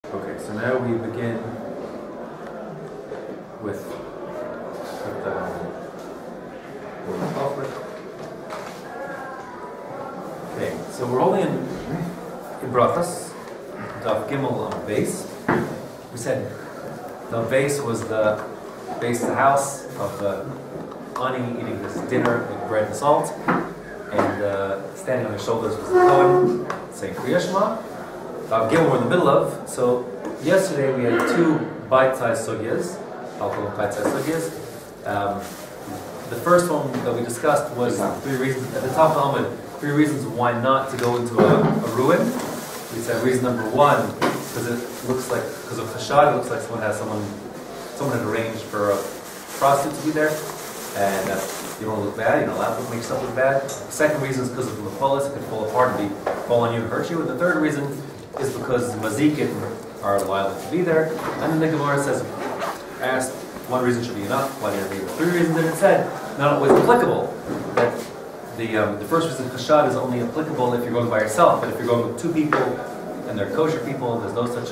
Okay, so now we begin with the conflict. Okay, so we're only in Brachos, Daf Gimel on base. We said the base was the base of the house of the ani eating this dinner with bread and salt, and standing on his shoulders was the Kohen saying Kriya Shema. Gemorah we're in the middle of. So yesterday we had two bite-sized sugyas, alcohol bite-sized sugyas. The first one that we discussed was three reasons at the top of the Amud, 3 reasons why not to go into a ruin. We said reason number 1, because it looks like, because of chashad, it looks like someone had arranged for a prostitute to be there, and you don't look bad, you're not allowed to make yourself look bad. The second reason is because of the mapolis, it could fall apart and fall on you and hurt you. And the third reason is because mazikin are liable to be there. And then the Gemorah says, asked, one reason should be enough, why did it be 3 reasons? And it said, not always applicable. That the first reason, chashad, is only applicable if you're going by yourself, but if you're going with 2 people, and they're kosher people, and there's no such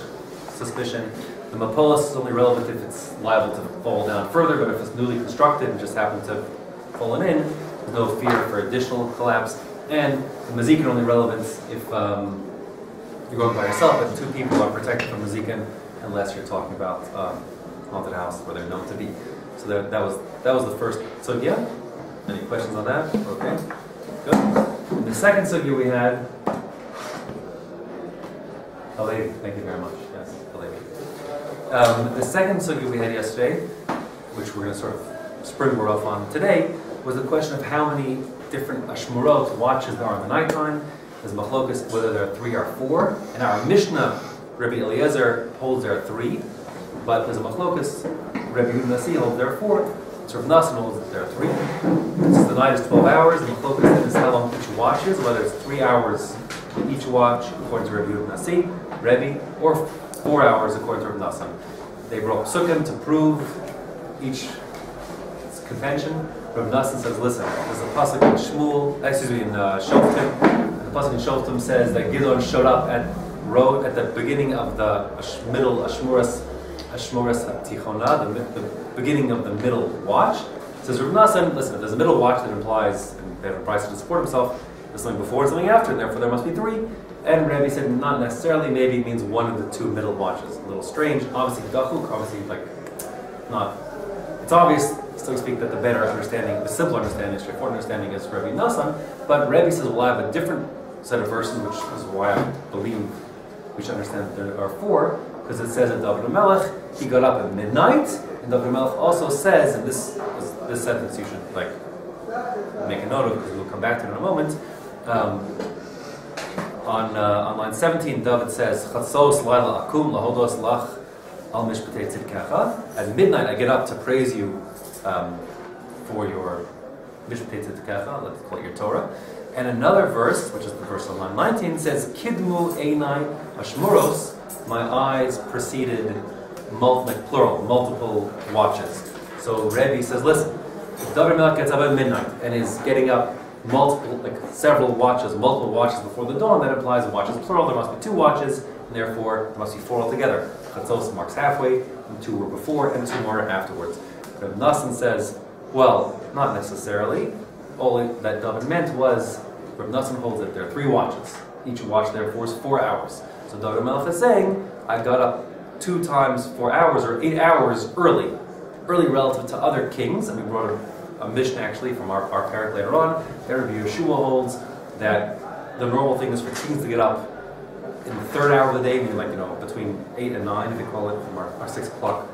suspicion, the mapolis is only relevant if it's liable to fall down further, but if it's newly constructed and just happened to have fallen in, there's no fear for additional collapse. And the mazikin only relevant if you're going by yourself, but 2 people are protected from mazikin unless you're talking about haunted house where they're known to be. So that was the first sugya. Any questions on that? Okay, good. And the second sugya we had, a lady. Thank you very much. Yes, a lady. The second sugya we had yesterday, which we're going to sort of springboard off on today, was the question of how many different ashmurot, watches there are in the nighttime. There's machlokas whether there are 3 or 4. In our Mishnah, Rabbi Eliezer holds there are 3, but there's a machlokas. Rabbi Yehoshua holds there are 4. So Rav Nassan holds that there are 3. Since the night is 12 hours, the machlokas is how long each watch is, whether it's 3 hours each watch according to Rabbi Yehoshua, Rebbe, or 4 hours according to Rav Nassan. They brought psukim to prove each contention. Rav Nassan says, listen, there's a pasuk in Shoftim. The pasuk in Shoftim says that Gidon showed up at the beginning of the middle Ashmuras Tichona, the beginning of the middle watch. Says Rav Nassan, listen, if there's a middle watch that implies, and they have a price to support himself, there's something before and something after, and therefore there must be 3. And Rabbi said, not necessarily, maybe it means one of the 2 middle watches. A little strange. Obviously, Dachuk, not. It's obvious, so to speak, that the better understanding, the simpler understanding, straightforward understanding is Rabbi Nassan. But Rabbi says, well, I have a different set of verses, which is why I believe we should understand that there are 4, because it says in Dovid HaMelech, he got up at midnight, and Dovid HaMelech also says, and this sentence you should make a note of, because we'll come back to it in a moment. On line 17, David says, Chatzos laila akum lahodos lach al mishpatei tzidkecha. At midnight, I get up to praise you for your mishpatei tzidkecha, let's call it your Torah. And another verse, which is the verse on line 19, says, Kidmu einai ashmuros, my eyes preceded, plural, multiple watches. So Rebbe says, listen, if Dovid HaMelech gets up at midnight and is getting up multiple watches before the dawn, that implies a watch is plural. There must be 2 watches, and therefore there must be 4 altogether. Chatzos marks halfway, and 2 were before, and 2 more afterwards. Rav Nassan says, well, not necessarily. All that David meant was, Rav Nassan holds that there are 3 watches. Each watch, therefore, is 4 hours. So Dovid HaMelech is saying, I got up 2 times 4 hours, or 8 hours early relative to other kings, and we brought a Mishnah actually from our parak later on. There Rabbi Yehoshua holds that the normal thing is for kings to get up in the 3rd hour of the day, meaning between 8 and 9, if you call it, from our 6 o'clock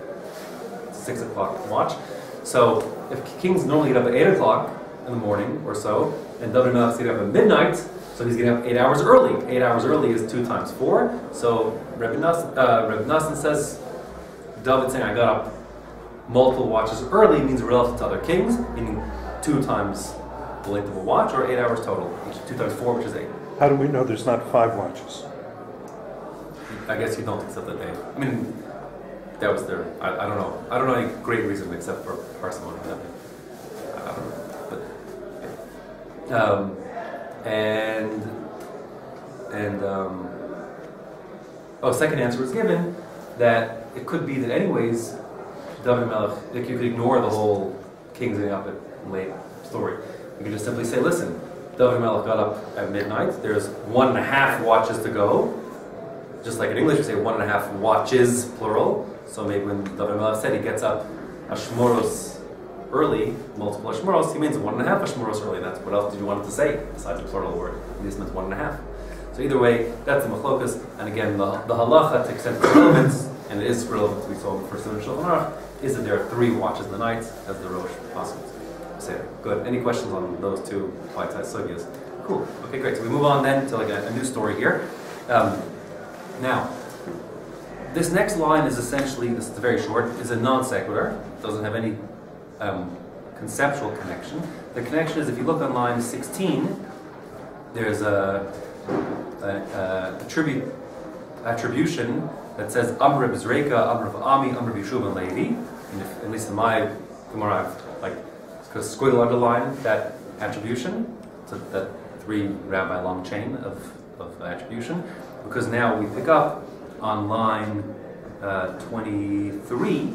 watch. So if kings normally get up at 8 o'clock in the morning or so, and Dovid HaMelech is getting up at midnight, so he's getting up 8 hours early. 8 hours early is 2 times 4. So Rabbi Nassan says, David saying I got up multiple watches early means relative to other kings, meaning 2 times the length of a watch, or 8 hours total. 2 times 4, which is 8. How do we know there's not 5 watches? I guess you don't accept that they. I mean, that was their. I don't know. I don't know any great reason except for parsimony. I don't know. But second answer was given that it could be that anyways, Dovid HaMelech, like you could ignore the whole king getting up at late story. You could just simply say, listen, Dovid HaMelech got up at midnight. There's 1.5 watches to go. Just like in English, we say 1.5 watches, plural. So maybe when Dovid HaMelech said he gets up Ashmoros early, multiple Ashmoros, he means 1.5 Ashmoros early. That's what else did you want him to say besides the plural word? He just meant 1.5. So either way, that's the machlokas. And again, the halacha takes sense of relevance, and it is relevant to be told for Simon Shulchan Aruch, is that there are 3 watches in the night, as the Rosh possible. Say good. Any questions on those two bite-sized sugyas? Cool. Okay, great. So we move on then to like a new story here. Now, this next line is essentially, this is very short, is a non sequitur. Doesn't have any conceptual connection. The connection is if you look on line 16, there's a attribution that says Amr R Zerika, Amr Ami, Amr Yehoshua and Levi. And at least in my Gemorah, I've like squiggle underline that attribution, so that 3 rabbi long chain of attribution, because now we pick up on line 23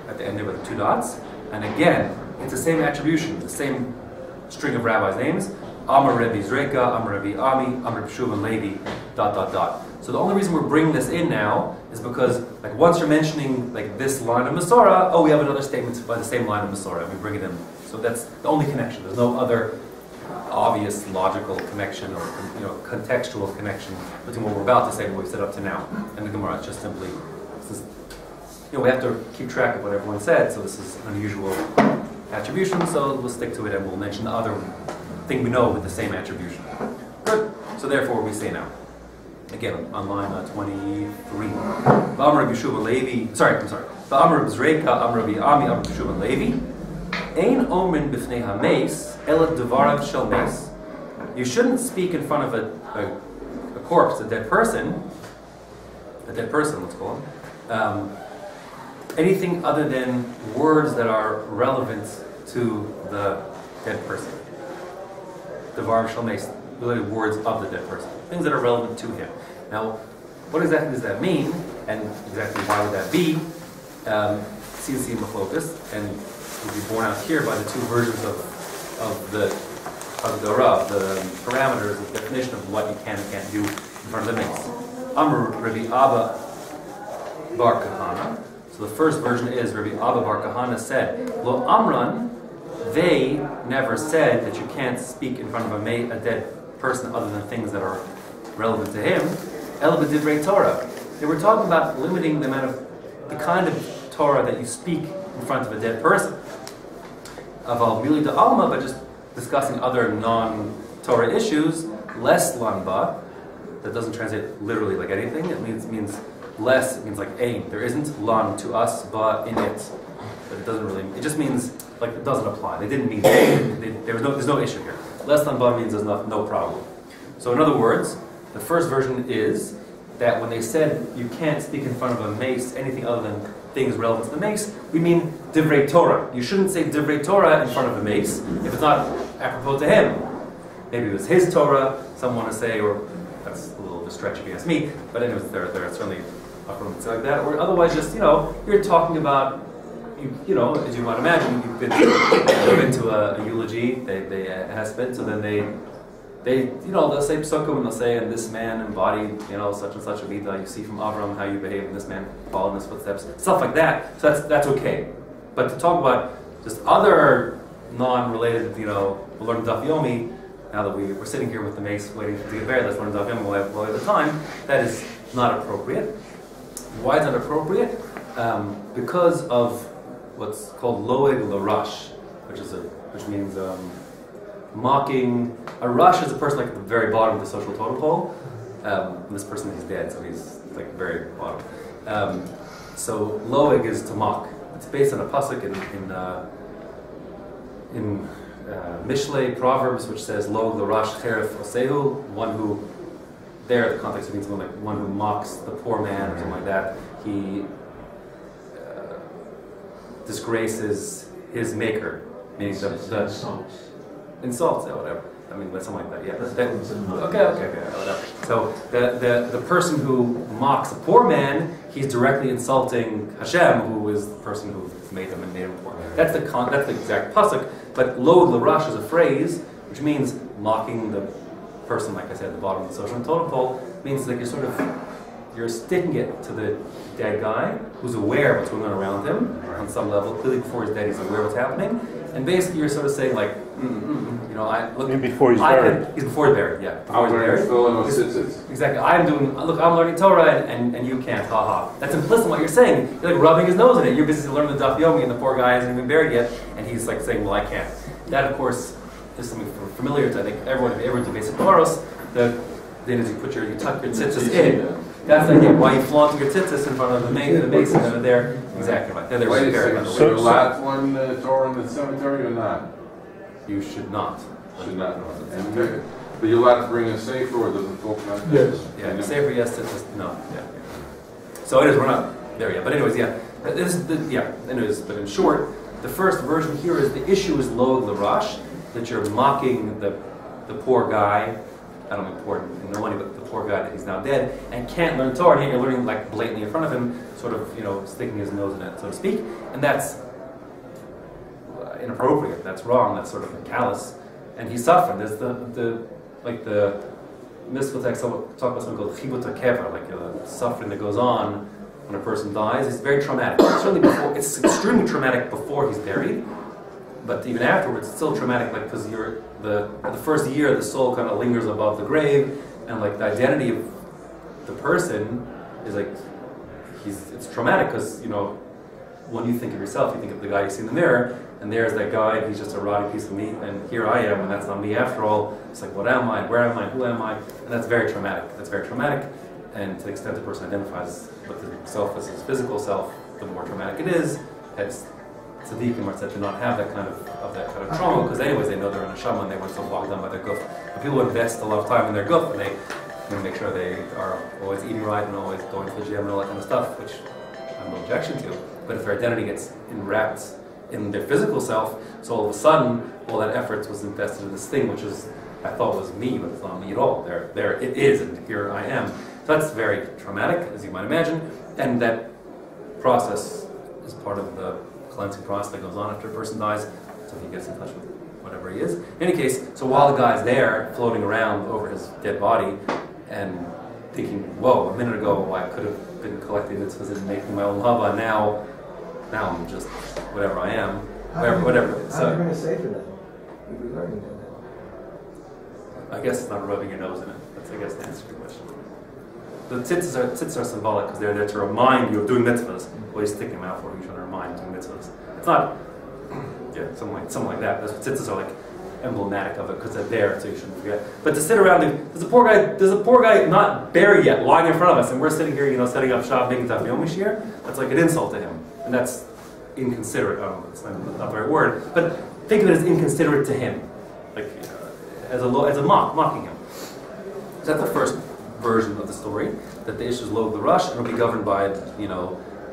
at the end there with 2 dots, and again it's the same attribution, the same string of rabbis' names. Amr Rabbi Zerika, Amr Rabbi Ami, Amr Yehoshua and Levi, ... So the only reason we're bringing this in now is because, like, once you're mentioning like this line of Masorah, we have another statement by the same line of Masorah, and we bring it in. So that's the only connection. There's no other obvious logical connection or contextual connection between what we're about to say and what we've said up to now. And the Gemorah is just simply, we have to keep track of what everyone said. So this is unusual attribution. So we'll stick to it, and we'll mention the other thing we know with the same attribution. Good. So therefore, we say now. Again, on line 23. Amr Rabbi Yehoshua Levi. Amr Rabbi Zerika, Amr Rabbi Ami, Amr Yehoshua Levi. Ein omrin b'fnei hameis ela devarav shel meis. You shouldn't speak in front of a corpse, a dead person, let's call him, anything other than words that are relevant to the dead person. Devarav shel meis, related words of the dead person, things that are relevant to him. Now, what exactly does that mean, and exactly why would that be? CNC machlokas, and will be borne out here by the 2 versions of the parameters, the definition of what you can and can't do in front of the mace. Amr Rabbi Abba Bar Kahana. So the first version is Rabbi Abba Bar Kahana said, Lo Amran, they never said that you can't speak in front of a dead person other than things that are relevant to him. El b'divrei Torah. They were talking about limiting the kind of Torah that you speak in front of a dead person. Aval mili de alma, but just discussing other non-Torah issues, less lanba, that doesn't translate literally like anything. It means less, it means like aim. There isn't lan to us, but in it. But it doesn't really, it just means like it doesn't apply. They didn't mean there's no issue here. Less than ba means there's no problem. So in other words, the first version is that when they said you can't speak in front of a mace anything other than things relevant to the mace, we mean divrei Torah. You shouldn't say divrei Torah in front of a mace if it's not apropos to him. Maybe it was his Torah, some want to say, or that's a little bit of a stretch if you ask me, but anyways, there are certainly upper like that. Or otherwise just, you're talking about, as you might imagine, you've been to a eulogy, they hesped, so then they'll say psukim, and they'll say, and this man embodied, such and such a midah. You see from Avram how you behave, and this man followed in his footsteps, stuff like that. So that's okay. But to talk about just other non-related, we'll learn Daf Yomi. Now that we're sitting here with the mace waiting to get buried, let's learn Daf Yomi while we have the time. That is not appropriate. Why is that appropriate? Because of what's called loeg l'rash, which means mocking. A rush is a person like at the very bottom of the social totem pole. This person, he's dead, so he's like very bottom. So loeg is to mock. It's based on a pasuk in Mishlei Proverbs, which says loeg l'rash cheref osehu, one who, there the context means one who mocks the poor man or something like that. He disgraces his maker, meaning the insults, yeah, whatever. I mean, something like that, yeah. Okay, whatever. So the person who mocks a poor man, he's directly insulting Hashem, who is the person who made him and made him poor. That's the exact pasuk. But Lod L'Rash is a phrase which means mocking the person, like I said, at the bottom of the social totem pole, means that you're sticking it to the dead guy who's aware of what's going on around him on some level. Clearly, before he's dead, he's aware of what's happening, and basically you're sort of saying like, I look. And before he's buried. He's before he's buried. Yeah, before he's buried. Exactly. I'm learning Torah, and you can't. Ha ha. That's implicit in what you're saying. You're like rubbing his nose in it. You're busy learning the Daf Yomi, and the poor guy hasn't even buried yet, and he's like saying, well, I can't. That, of course, is something familiar to I think everyone. If you ever do basic Gemorahs, then as you tuck your tzitzis in. That's the idea. Why you flaunt your tzitzis in front of the base and they're there. Exactly right. They're Wait a second. So you allowed to learn Torah in the cemetery or not? You should not. Should not. But you're allowed to bring a sefer or doesn't talk about that? Yes. Yeah, sefer, yes, tzitzis, no. Yeah. So it is, we're not there yet. But anyways, yeah. Anyways, but in short, the first version here is the issue is Lod L'Rash, that you're mocking the poor guy. I don't mean poor in no money, but the poor guy that he's now dead and can't learn Torah, and you're learning like blatantly in front of him, sort of, sticking his nose in it, so to speak, and that's inappropriate. That's wrong. That's sort of callous, and he's suffering. There's the mystical text talk about something called chibut hakever, like the suffering that goes on when a person dies. It's very traumatic. It's extremely traumatic before he's buried, but even afterwards, it's still traumatic, like because the first year, the soul kind of lingers above the grave, and like the identity of the person is like it's traumatic because when you think of yourself, you think of the guy you see in the mirror, and there's that guy, and he's just a rotting piece of meat, and here I am, and that's not me after all. It's like, what am I? Where am I? Who am I? And that's very traumatic. And to the extent the person identifies with himself as his physical self, the more traumatic it is. It's tzaddikim are said to not have that kind of trauma, because anyways they know they're in a shama and they weren't so bogged down by their guf. But people invest a lot of time in their guf, and they make sure they are always eating right and always going to the gym and all that kind of stuff, which I have no objection to. But if their identity gets enwrapped in their physical self, so all of a sudden all that effort was invested in this thing, which I thought was me, but it's not me at all. There it is, and here I am. So that's very traumatic, as you might imagine, and that process is part of the cleansing process that goes on after a person dies, so he gets in touch with whatever he is. In any case, so while the guy's there, floating around over his dead body, and thinking, whoa, a minute ago I could have been collecting mitzvahs and making my own hava, now I'm just whatever I am, whatever. How are you going to say for that? You'll be learning that. I guess it's not rubbing your nose in it. That's, I guess, the answer to the question. The tzitzis are symbolic because they're there to remind you of doing mitzvahs. What are you sticking them out for? You're trying to remind you of doing mitzvahs. It's not, something like that. That's what tzitzis are like, emblematic of it because they're there, so you shouldn't forget. But to sit around, there's a poor guy not buried yet, lying in front of us, and we're sitting here, setting up shop, making Daf Yomi shir. That's like an insult to him, and that's inconsiderate. I don't know, it's not the right word, but think of it as inconsiderate to him, like as a mocking him. So that's the first version of the story, that the issue is Lod L'Rash, and will be governed by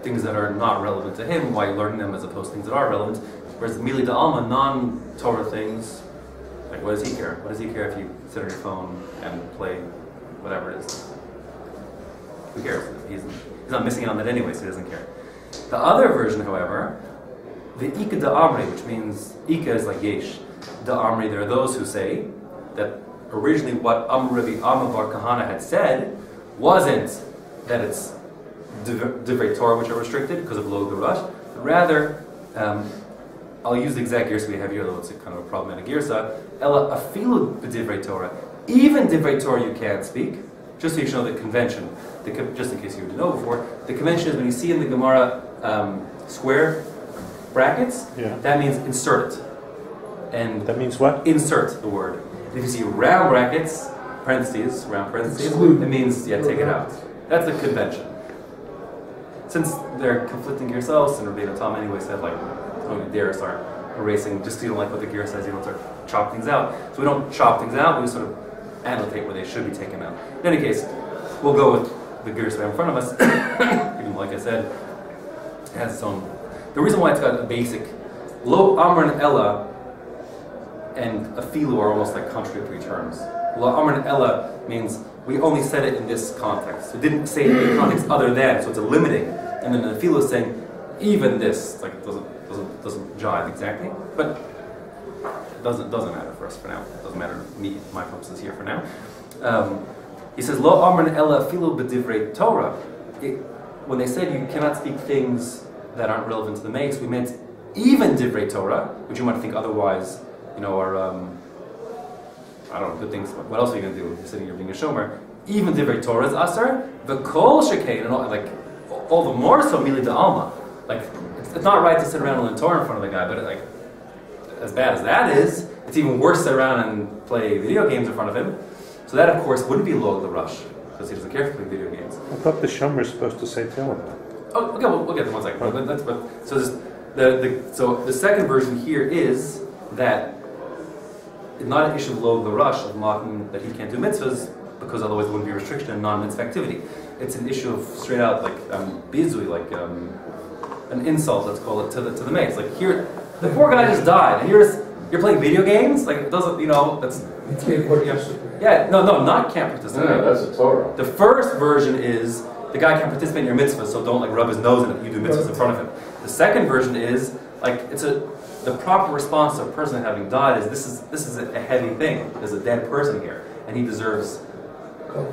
things that are not relevant to him, why you're learning them as opposed to things that are relevant. Whereas the Mili D'Alma, non-Torah things, like what does he care? What does he care if you sit on your phone and play whatever it is? Who cares? He's not missing out on that anyway, so he doesn't care. The other version, however, the Ika Da'amri, which means Ika is like Yesh. Da'amri, there are those who say that originally what Rabbi Amma Bar Kahana had said wasn't that it's Divrei Torah which are restricted because of Lod L'Rash, but rather, I'll use the exact girsa we have here, though it's a kind of a problematic girsa. Ela afilu b'divrei Torah, even divrei Torah you can't speak. Just so you know the convention, just in case you didn't know before, the convention is when you see in the Gemorah square brackets, that means insert it. And that means what? Insert the word. And if you see round brackets, round parentheses, it means take it out. That's the convention. Since they're conflicting yourselves, and Rabbi Tom anyway said don't you dare start erasing, just so you don't like what the gear says, you don't start chop things out. So we don't chop things out, we sort of annotate where they should be taken out. In any case, we'll go with the gears right in front of us, even like I said, it has its own. The reason why it's got a basic, Lo Amran Ella, and afilu are almost like contradictory terms. La amr and ella means we only said it in this context. We didn't say it in any context other than, so it's a limiting. And then the afilu is saying even this, like doesn't jive exactly, but it doesn't matter for us for now. It doesn't matter to me, my purposes here for now. He says lo amr and ella afilu b'divrei Torah. When they said you cannot speak things that aren't relevant to the mace, we meant even divrei Torah, which you might think otherwise, are I don't know, good things. What else are you going to do? You're sitting here being a shomer. Even divrei Torah is asar. The kol shekain, and all the more so mili d'alma. Like it's not right to sit around and learn Torah in front of the guy, but as bad as that is, it's even worse to sit around and play video games in front of him. So that, of course, wouldn't be log the rush because he doesn't care to play video games. I thought the shomer is supposed to say Tehillim. Oh, okay, we'll get to 1 second. So the second version here is that it's not an issue of log the rush of mocking that he can't do mitzvahs because otherwise there wouldn't be a restriction in non-mitzvah activity. It's an issue of straight out bizui, an insult, let's call it, to the mates. Like here, the poor guy just died, and you're playing video games. Like it doesn't, that's. Yeah, no, not can't participate. Yeah, that's a Torah. The first version is the guy can't participate in your mitzvah, so don't rub his nose in it. You do mitzvahs in front of him. The second version is the proper response to a person having died is this is a heavy thing. There's a dead person here, and he deserves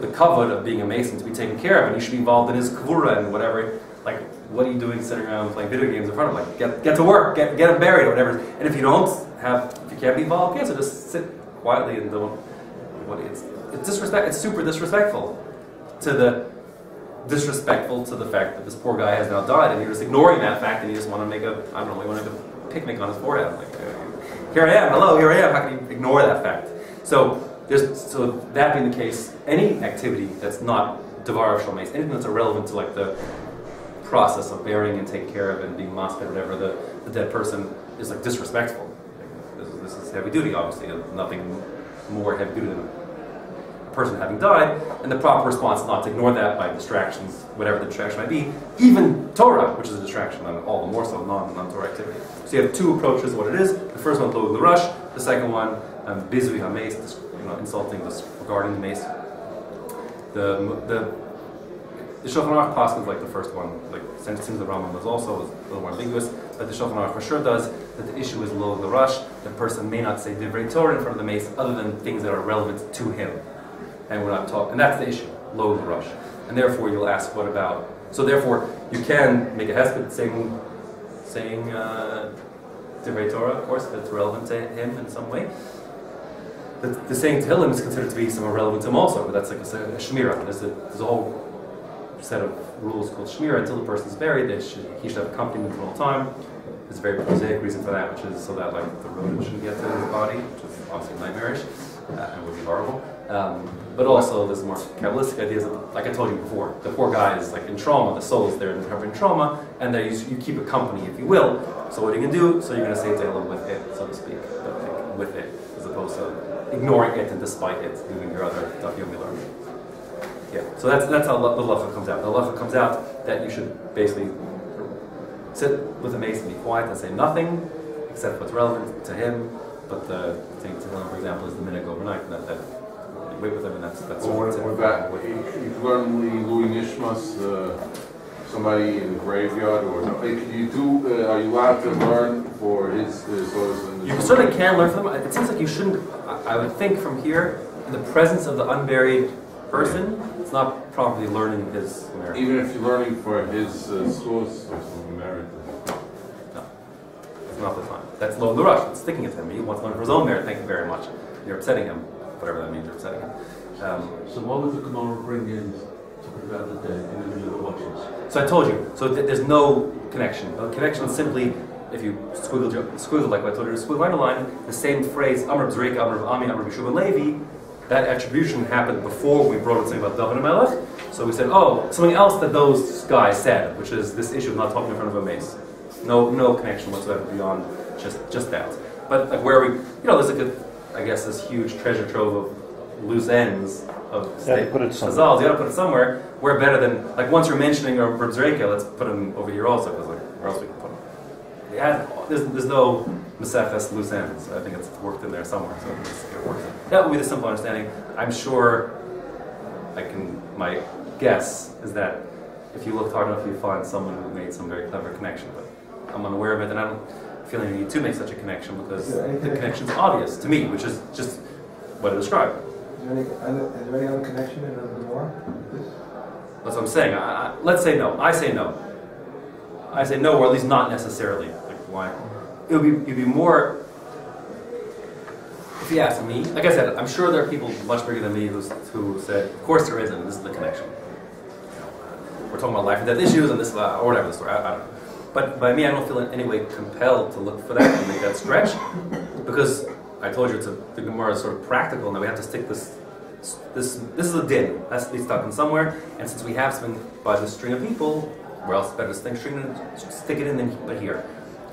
the kavod of being a mason to be taken care of, and he should be involved in his kavura and whatever. Like, what are you doing sitting around playing video games in front of him? Like, get to work, get him buried or whatever. And if you can't be involved, okay, so just sit quietly and don't. It's super disrespectful to the fact that this poor guy has now died, and you're just ignoring that fact, and you just want to make you want to make a picnic on his forehead. Like, here I am, hello, here I am. How can you ignore that fact? So that being the case, any activity that's not devar of shalmeis, anything that's irrelevant to the process of burying and taking care of and being masped, whatever the dead person is disrespectful. This is heavy duty, obviously. Nothing more heavy duty than a person having died, and the proper response is not to ignore that by distractions, whatever the distraction might be, even Torah, which is a distraction, and all the more so non-Torah activity. So you have two approaches, what it is. The first one, lo the rush. The second one, bizui hameis, insulting, disregarding the mace. The Shulchan Aruch passes like the first one, since the Rambam was also a little more ambiguous, but the Shulchan Aruch for sure does, that the issue is lo the rush. The person may not say divrei Torah in front of the mace other than things that are relevant to him. And we're not talking, and that's the issue, lo the rush. And therefore you'll ask, what about, so therefore you can make a hesped saying divrei Torah, of course, that's relevant to him in some way. The saying Tehillim is considered to be somewhat relevant to him also, but that's like a shmirah. There's a whole set of rules called shmirah. Until the person's buried, he should have accompaniment for all time. There's a very prosaic reason for that, which is so that the rodent shouldn't get to his body, which is obviously nightmarish and would be horrible. But also there's more Kabbalistic ideas of, like I told you before, the poor guy is in trauma, the soul is there in recovering trauma, and you keep a company, if you will. So what are you going to do? So you're going to say Tehillim with it, so to speak, but with it, as opposed to ignoring it and despite it, doing your other stuff you learn. Yeah, so that's how the halacha comes out. The halacha comes out that you should basically sit with the mace and be quiet and say nothing except what's relevant to him. But the thing to him, for example, is the minhag overnight. That you wait with him, and that's well, with that. You learn the Louis Nishmas, somebody in the graveyard, or are you allowed to learn for his source? You certainly can learn from them. It seems like you shouldn't. I would think from here, in the presence of the unburied person, it's not properly learning his merit. Even if you're learning for his source of merit. No, it's not the time. That's lo the rush. It's sticking it to him. He wants to learn for his own merit. Thank you very much. You're upsetting him, whatever that means. You're upsetting him. So what would the Gemorah bring in to put about the day in the middle of the watches? So I told you. So there's no connection. The connection is simply if you squiggle like what I told you, squiggle underline the same phrase. R Zerika, R Ami, R Yehoshua, Levi. That attribution happened before we brought up something about Dovid HaMelech. So we said, something else that those guys said, which is this issue of not talking in front of a mace. No connection whatsoever beyond just that. But where we, there's this huge treasure trove of loose ends of chazals. You got to put it somewhere. Where better than once you're mentioning R Zerika, let's put him over here also, because where else we can put him? there's no Maseches loose ends. I think it's worked in there somewhere, so it works. That would be the simple understanding. I'm sure my guess is that if you look hard enough, you find someone who made some very clever connection, but I'm unaware of it, and I don't feel any need to make such a connection because the connection's obvious to me, which is just what I described. Is there any other connection in the Gemorah? That's what I'm saying. Let's say no. I say no. I say no, or at least not necessarily. Like why? It'd be more. If you ask me, like I said, I'm sure there are people much bigger than me who said, "Of course there isn't. This is the connection." We're talking about life and death issues, and this or whatever the story. I don't know. But by me, I don't feel in any way compelled to look for that and make that stretch, because I told you the Gemorah is sort of practical, and that we have to stick this. This is a din. Has to be stuck in somewhere, and since we have been by this string of people, where else better to stick it in than but here?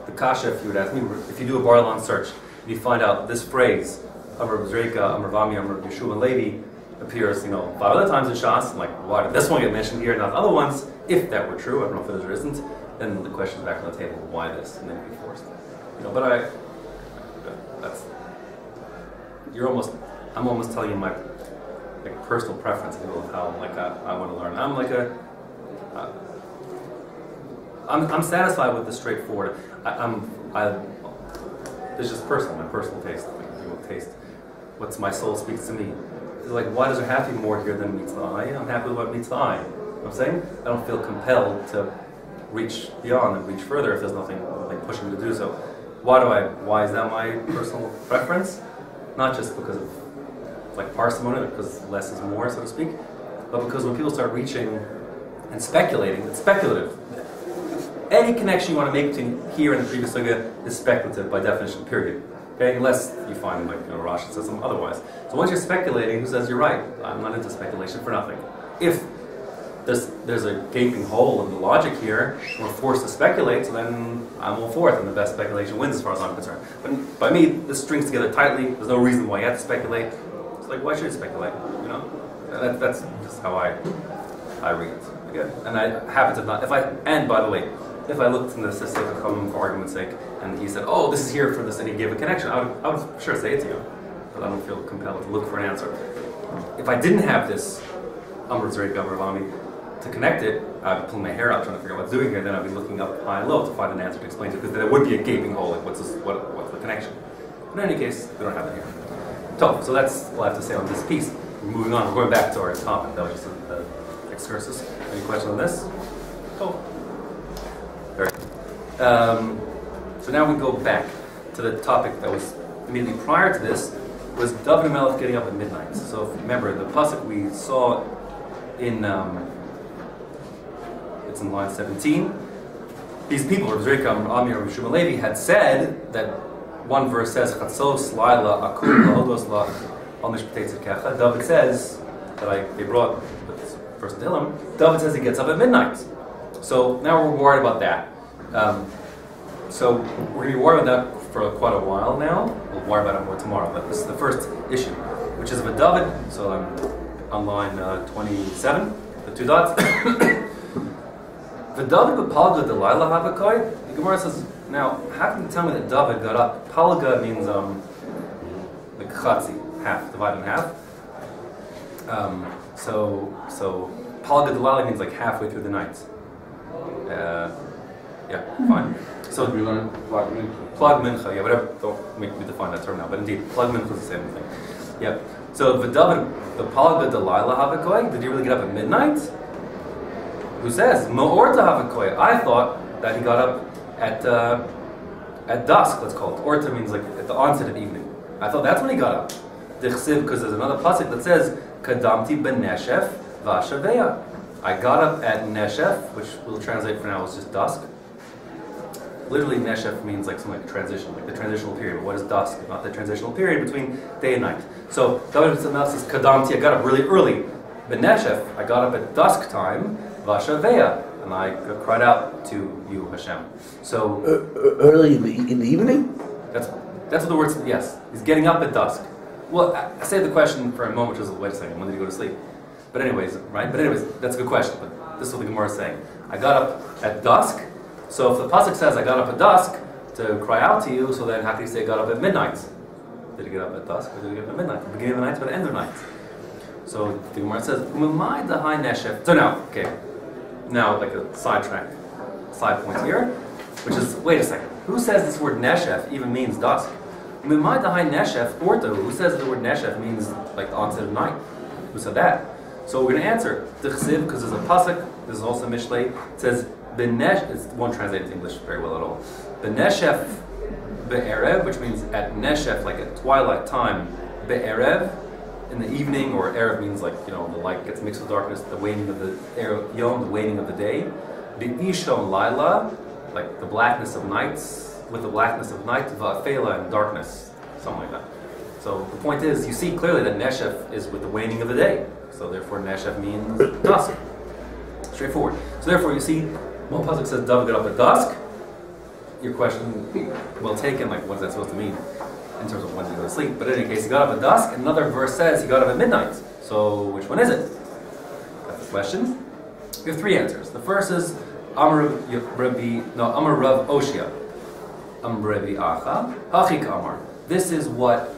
The kasha, if you would ask me, if you do a Bar-Ilan search, you find out this phrase, R Zerika, R Vami, R Yehoshua, and Levi, appears 5 other times in Shas. I'm like, why did this one get mentioned here and not the other ones? If that were true, I don't know if it is or isn't, then the question is back on the table, why this? And then be forced. But I'm almost telling you my personal preference of how I want to learn. I'm satisfied with the straightforward. It's just personal, my personal taste. Taste. What's my soul speaks to me. It's like, why does there have to be more here than meets the eye? I'm happy with what meets the eye. You know what I'm saying? I don't feel compelled to reach beyond and reach further if there's nothing pushing me to do so. Why is that my personal preference? Not just because of parsimony, because less is more, so to speak, but because when people start reaching and speculating, it's speculative. Any connection you want to make between here and the previous sugya is speculative by definition, period. Okay, unless you find Rashi says something otherwise. So once you're speculating, who says you're right? I'm not into speculation for nothing. If there's a gaping hole in the logic here, and we're forced to speculate, so then I'm all for it, and the best speculation wins as far as I'm concerned. But by me, this strings together tightly. There's no reason why you have to speculate. It's like, why should you speculate? That's just how I read it. Again, and I happen to not. By the way, if I looked in the Sisek Chachamim for argument's sake, and he said, "Oh, this is here for this," and he gave a connection, I would for sure say it to you, but I don't feel compelled to look for an answer. If I didn't have this R Zerika to connect it, I'd be pulling my hair out trying to figure out what's doing here. Then I'd be looking up high and low to find an answer to explain to it, because there would be a gaping hole. Like, what's the connection? But in any case, we don't have it here. So that's all I have to say on this piece. We're moving on. We're going back to our topic. That was just an excursus. Any questions on this? Cool. Very good. So now we go back to the topic that was immediately prior to this, was Dovid HaMelech getting up at midnight. So remember, the pasuk we saw in, it's in line 17. These people, R Zerika, R Yehoshua, and Levi, had said that one verse says, Chatzos, Laila, Akum, Lahodos, La, Al Mishpatei Tzedkecha. David says, they brought this verse to him, David says he gets up at midnight. So now we're worried about that. So we're going to be worried about that for quite a while now. We'll worry about it more tomorrow, but this is the first issue, which is with David. So I'm on line 27, the 2 dots. The David b'palga Delilah Havakai. The Gemorah says, now, how can you tell me that David got up? Palga means like chatzi, half, divided in half. So Palga Delilah means like halfway through the night. Yeah, fine. So we learn plug mincha. Plug mincha, yeah, whatever. Don't make me define that term now, but indeed, plug mincha is the same thing. Yeah. So the David, the Palga Delilah Havakai, did he really get up at midnight? Who says Ma'orta Havakai? I thought that he got up at dusk. Let's call it. Orta means like at the onset of evening. I thought that's when he got up. Dichsiv, because there's another pasuk that says Kadamti ben Neshef Vashaveya. I got up at Neshef, which we'll translate for now as just dusk. Literally, Neshef means like something like transition, like the transitional period. But what is dusk? Not the transitional period between day and night. So David says Kadamti. I got up really early. Ben Neshef. I got up at dusk time. Vashaveya. And I cried out to you, Hashem. So early in the evening. That's what the word says. Yes, he's getting up at dusk. Well, I saved the question for a moment, which is, wait a second, when did he go to sleep? But anyways, that's a good question. But this is what the Gemorah is saying. I got up at dusk. So if the pasuk says I got up at dusk, to cry out to you, so then how can you say got up at midnight? Did he get up at dusk or did he get up at midnight? The beginning of the night or the end of the night? So the Gemorah says, "Umay dahai neshef." So now like a side point here, which is, wait a second, who says this word neshef even means dusk? Umay dahai neshef orta. Who says the word neshef means like the onset of night? Who said that? So we're going to answer Dichsiv, because there's a pasuk. There's also Mishlei. It says B'nesh. It won't translate into English very well at all. B'neshef be'erev, which means at neshef, like at twilight time. Be'erev, in the evening, or erev means like the light gets mixed with darkness. The waning of the yom, the waning of the day. Be'ishon laila, like the blackness of nights, with the blackness of night. Va'afela, and darkness, something like that. So the point is, you see clearly that neshef is with the waning of the day. So therefore, neshef means dusk. Straightforward. So therefore, you see, one pasuk says David got up at dusk. Your question, well taken, like what is that supposed to mean in terms of when you go to sleep? But in any case, he got up at dusk. Another verse says he got up at midnight. So which one is it? That's the question. We have three answers. The first is Amar Rav Oshia, Amar Rabbi Acha, Hachik Amar. This is what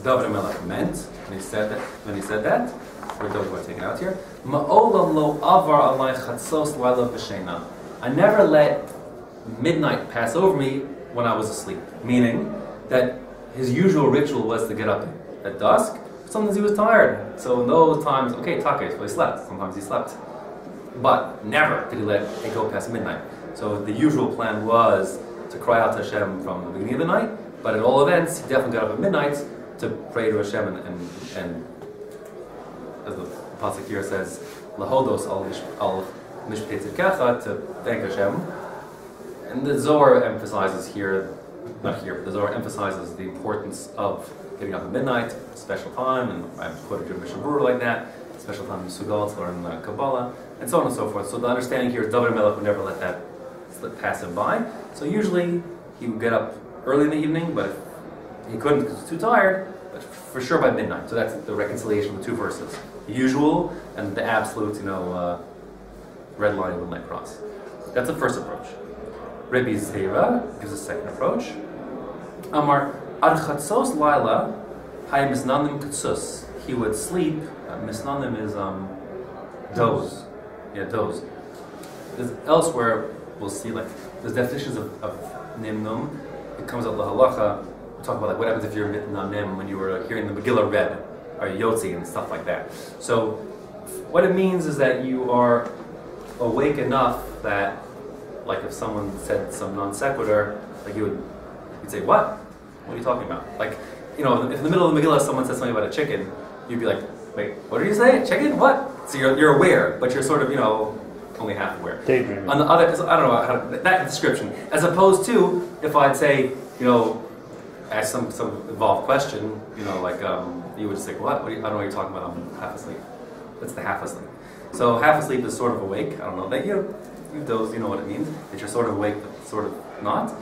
Dovid HaMelech meant when he said that. We're going to take it out here. Ma'olam lo avar alay chatzos laila b'sheina. I never let midnight pass over me when I was asleep. Meaning that his usual ritual was to get up at dusk. Sometimes he was tired. So in those times, okay, take, so he slept. Sometimes he slept. But never did he let it go past midnight. So the usual plan was to cry out to Hashem from the beginning of the night. But at all events, he definitely got up at midnight to pray to Hashem and as the pasuk here says, lahodos al mishpatei tzidkecha, to thank Hashem. And the Zohar emphasizes here, not here, but the Zohar emphasizes the importance of getting up at midnight, special time, and I've quoted Jewish Gemorah like that, special time in Sugal to learn Kabbalah, and so on and so forth. So the understanding here is Dovid HaMelech would never let that slip pass him by. So usually he would get up early in the evening, but if he couldn't because he was too tired, but for sure by midnight. So that's the reconciliation of the two verses. The usual and the absolute, red line with night cross. That's the first approach. Rabbi Zerika gives a second approach. Amar ad chatzos laila hay misnanim kutsus. He would sleep. Misnanim is doze. Yeah, doze. There's elsewhere we'll see there's definitions of nimnum. It comes out the halacha. We'll talk about what happens if you're mitnanim when you were hearing the Megillah read, or yotzi and stuff like that. So what it means is that you are awake enough that, like if someone said some non sequitur, you'd say, what? What are you talking about? If in the middle of the Megillah someone says something about a chicken, you'd be like, wait, what did you say? Chicken? What? So you're aware, but you're sort of, only half aware. Daydreaming. On the other, I don't know that description, as opposed to if I'd say, ask some involved question, you would just say, what? I don't know what you're talking about. I'm half asleep. That's the half asleep. So half asleep is sort of awake. I don't know. That you doze, you know what it means. That you're sort of awake, but sort of not.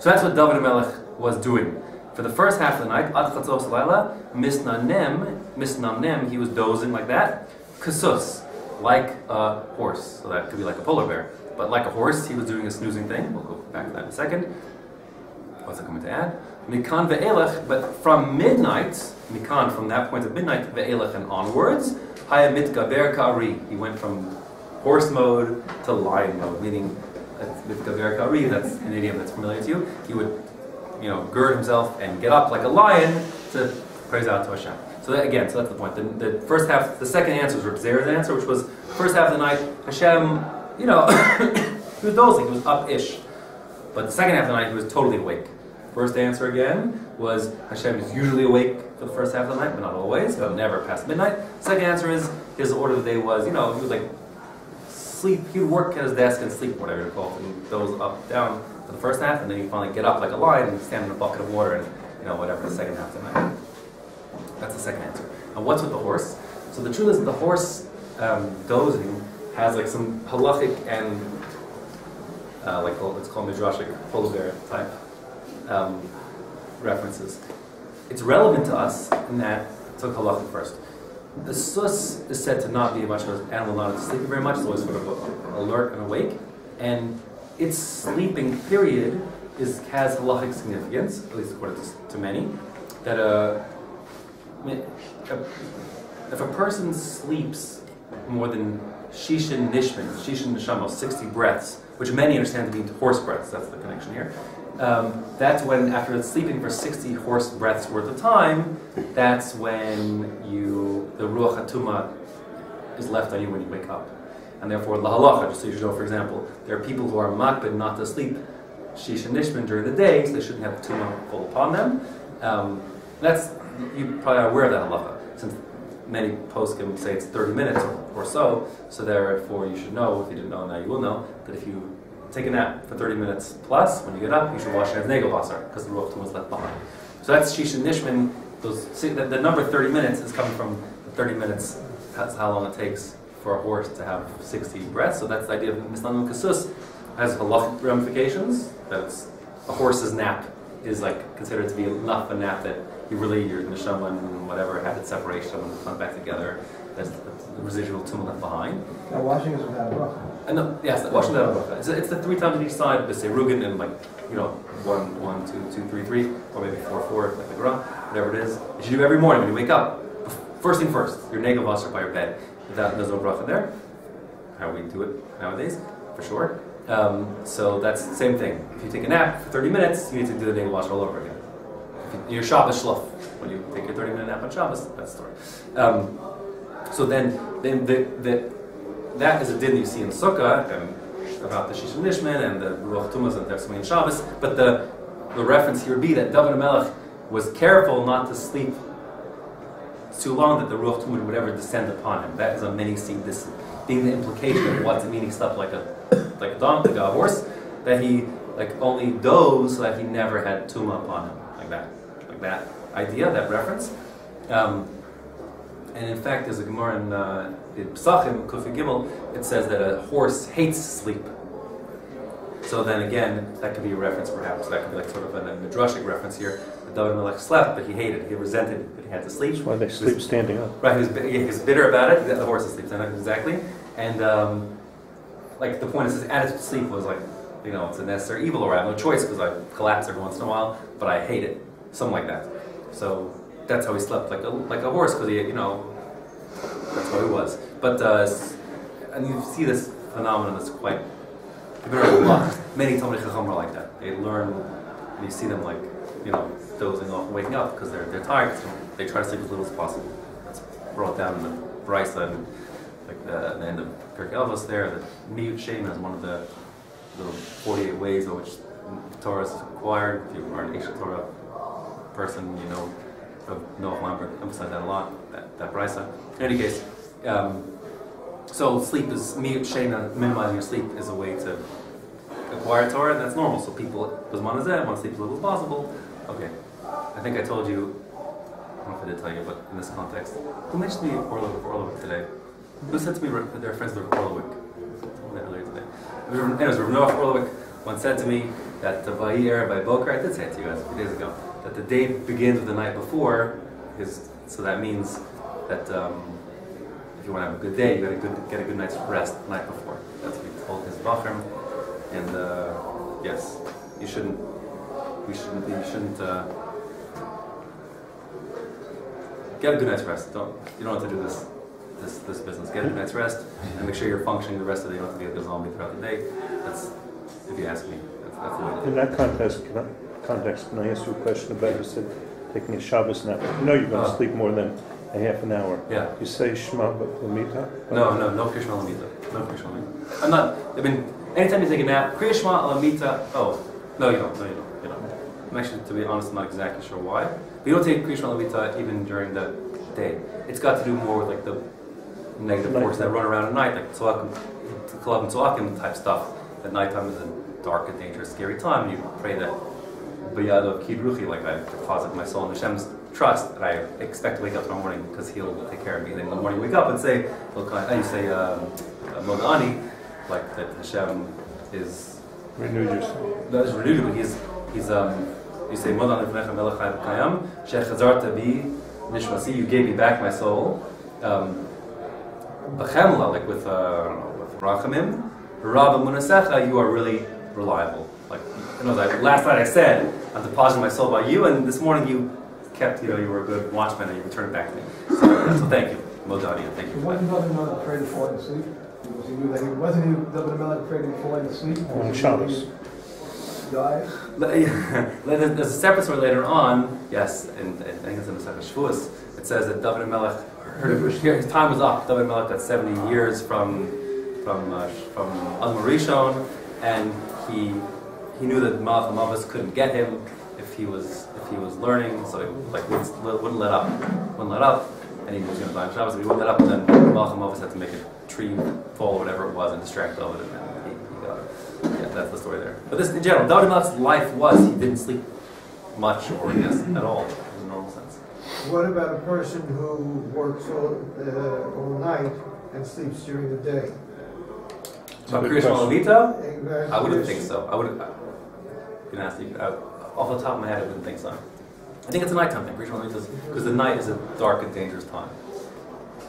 So that's what Dovid HaMelech was doing. For the first half of the night, ad chatzos laila, misnamnem, he was dozing like that. Kasus, like a horse. So that could be like a polar bear. But like a horse, he was doing a snoozing thing. We'll go back to that in a second. What's it coming to add? Mikan ve'elech, but from midnight, mikan, from that point of midnight, ve'elech and onwards, haya mitgaber ka'ari. He went from horse mode to lion mode, meaning mitgaber ka'ari, that's an idiom that's familiar to you. He would, gird himself and get up like a lion to praise out to Hashem. So that's the point. The first half, the second answer was Reb Zera's answer, which was first half of the night, Hashem, he was dozing, he was up-ish. But the second half of the night, he was totally awake. First answer again was Hashem is usually awake for the first half of the night, but not always, but never past midnight. Second answer is his order of the day was, he would sleep, he would work at his desk and sleep, whatever you call it, and doze up, down for the first half, and then he'd finally get up like a lion and stand in a bucket of water and, whatever, the second half of the night. That's the second answer. And what's with the horse? So the truth is the horse dozing has some halachic and it's called midrashic polar bear type references. It's relevant to us in that, so halachic first. The sus is said to not be much of an animal not sleeping very much, it's always sort of alert and awake, and its sleeping period has halachic significance, at least according to many, that if a person sleeps more than shishin neshamos, 60 breaths, which many understand to mean horse breaths, that's the connection here. That's when, after sleeping for 60 horse breaths worth of time, that's when the ruach hatuma is left on you when you wake up. And therefore, la halacha, just so you know, for example, there are people who are makbid not to sleep shish and nishman during the day, so they shouldn't have the tumah fall upon them. You probably are aware of that halacha, since many poskim say it's 30 minutes or so therefore you should know, if you didn't know now you will know, that if you take a nap for 30 minutes plus, when you get up, you should wash your hands negel because the ruach tumah is left behind. So that's shish and nishman. The number 30 minutes is coming from the 30 minutes, that's how long it takes for a horse to have 60 breaths. So that's the idea of misnanun kasus. Has halachic ramifications. That's a horse's nap is like considered to be enough a nap that your neshama and whatever had its separation and come back together. There's the residual tumah left behind. Now washing is without a bracha. Yes, washing without a bracha. It's the 3 times on each side. They say rugin and 1, 2, 3, 3, or maybe 4, 4, like the Gemorah, whatever it is. You should do every morning when you wake up. First thing first, your negel washer by your bed. There's no bracha there. How we do it nowadays, for sure. So that's the same thing. If you take a nap for 30 minutes, you need to do the negel wash all over again. Your Shabbos shlof, when you take your 30-minute nap on Shabbos, that's the story. So then that is a din that you see in Sukkah about the Shish and Nishman and the Ruach Tumas and Tefsimi and Shabbos. But the reference here would be that Dovid HaMelech was careful not to sleep too long that the Ruach Tumah would ever descend upon him. That is a many see this being the implication of what's meaning stuff like a donkey, like a horse, that he only dozed so that he never had Tumah upon him, like that idea, that reference. And in fact, there's a Gemorah in Pesachim, Kufi Gimel, it says that a horse hates sleep. So then again, that could be a reference perhaps. That could be sort of a midrashic reference here. Dovid HaMelech slept, but he hated it. He resented it, but he had to sleep. That's why they sleep standing up. Right, he was bitter about it. The horse sleeps standing up, exactly. And the point is, his attitude to sleep was it's a necessary evil, or I have no choice because I collapse every once in a while, but I hate it. Something like that. So that's how he slept, like a horse, because that's what he was. But and you see this phenomenon that's quite many Talmidei Chacham are like that. They learn, and you see them dozing off and waking up because they're tired. So they try to sleep as little as possible. That's brought down in the Brisa and the end of Pirkei Avos there. The Meit Shem is one of the little 48 ways in which Torah is acquired. If you are an Eish Torah person, Noah Lambert emphasized that a lot. That Brisa. In any case, so sleep is Meit Shem. Minimizing your sleep is a way to acquire Torah, and that's normal. So people want to sleep as little as possible. Okay, I think I told you, I don't know if I did tell you, but in this context, who mentioned to me Orlovik today? Who said to me that they're friends with Orlovik? I told that earlier today. Anyways, Rav Orlovik once said to me that Vayir by Boker, I did say it to you guys a few days ago, that the day begins with the night before, so that means that if you want to have a good day, you got to get a good night's rest the night before. That's what he told his Bachrim. And yes, you shouldn't get a good night's rest. You don't have to do this business. Get a good night's rest and make sure you're functioning the rest of the day. You don't have to be a zombie throughout the day. That's, if you ask me, that's the way to do it. In that context, can I ask you a question about, you said taking a Shabbos nap? You know you're going to sleep more than a half an hour. Yeah. You say Shema Lamita? No Kriya Shema Lamita. No Kriya Shema Lamita. Anytime you take a nap, Kriya Shema Lamita. Oh, no, you don't. I'm actually, to be honest, I'm not exactly sure why. But you don't take Kriya Shema Lamita even during the day. It's got to do more with the negative forces that run around at night, like Tzolak and Tzolakim type stuff. At nighttime is a dark and dangerous, scary time. You pray that B'yad of Kidruchi, I deposit my soul in Hashem's trust, that I expect to wake up tomorrow morning because He'll take care of me. And then in the morning you wake up and say, you say Modani, that Hashem is renewed yourself. That is renewed, but he's you say Modani V'nechem Melech Kayam Shechazarta Bi Nishmasi, you gave me back my soul. B'chemla, with Rachamim, Rabba Munasecha, you are really reliable. like, last night I said, I'm depositing my soul by you, and this morning you kept, you were a good watchman, and you returned it back to me. So thank you. Modania, thank you. Wasn't Dovid HaMelech afraid of falling asleep? Wasn't Dovid HaMelech afraid of falling asleep? On Shabbos. Dies? There's a separate story later on, yes, and I think it's in the second Shavuos. It says that Dovid HaMelech, his time was up. Dovid HaMelech got 70 years from Adam Rishon, and he knew that Malach HaMavis couldn't get him if he was learning, so he wouldn't let up, and he was going to die on Shabbos. If he wouldn't let up, then Malach HaMavis had to make a tree fall or whatever it was and distract David, and then he got it. Yeah, that's the story there. But this, in general, Dovid HaMelech's life was he didn't sleep much or at all in a normal sense. What about a person who works all night and sleeps during the day? About Krishna Levita? I wouldn't think so. Off the top of my head, I wouldn't think so. I think it's a nighttime thing, because the night is a dark and dangerous time.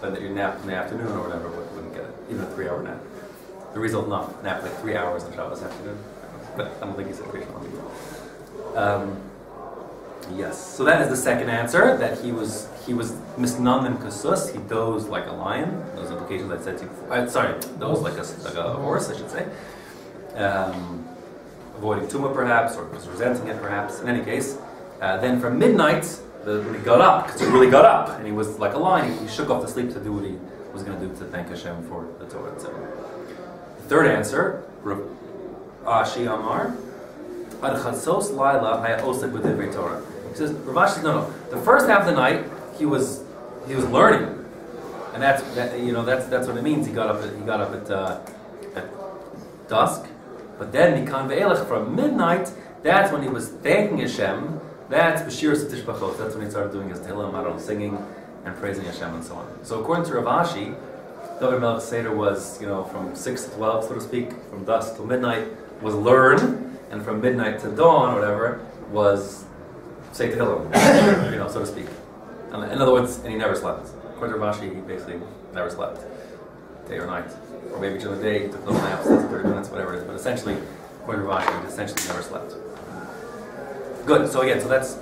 But that you nap in the afternoon or whatever wouldn't get it, even a 3-hour nap. The result nap like 3 hours on Shabbos afternoon. But I don't think he said Krishna Levita. Yes, so that is the second answer, that he was misnanim kasus, he dozed like a lion. Those implications I said to you before. Dozed like a horse, I should say. Avoiding tumah perhaps, or was resenting it perhaps. In any case, then from midnight, when he got up, because he really got up, and he was like a lion, he shook off the sleep to do what he was going to do to thank Hashem for the Torah, etc. The third answer, Ashi Amar, Ad Chatzos Laila Haya Osek B'Divrei Torah. He says, Rav Ashi says, no. The first half of the night, he was learning, and that's what it means. He got up at dusk, but then Mikan Ve'elech from midnight. That's when he was thanking Hashem. That's B'shir Satish Brachos. That's when he started doing his Tehillim, singing and praising Hashem and so on. So according to Rav Ashi, Dovid HaMelech's Seder was, from 6 to 12, so to speak, from dusk till midnight was learn, and from midnight to dawn, or whatever, was say Tehillim, so to speak. And in other words, and he never slept. According to Rav Ashi, he basically never slept, day or night. Or maybe during the day, he took little naps, 30 minutes, whatever it is. But essentially, according to Rav Ashi, he essentially never slept. Good, so that's,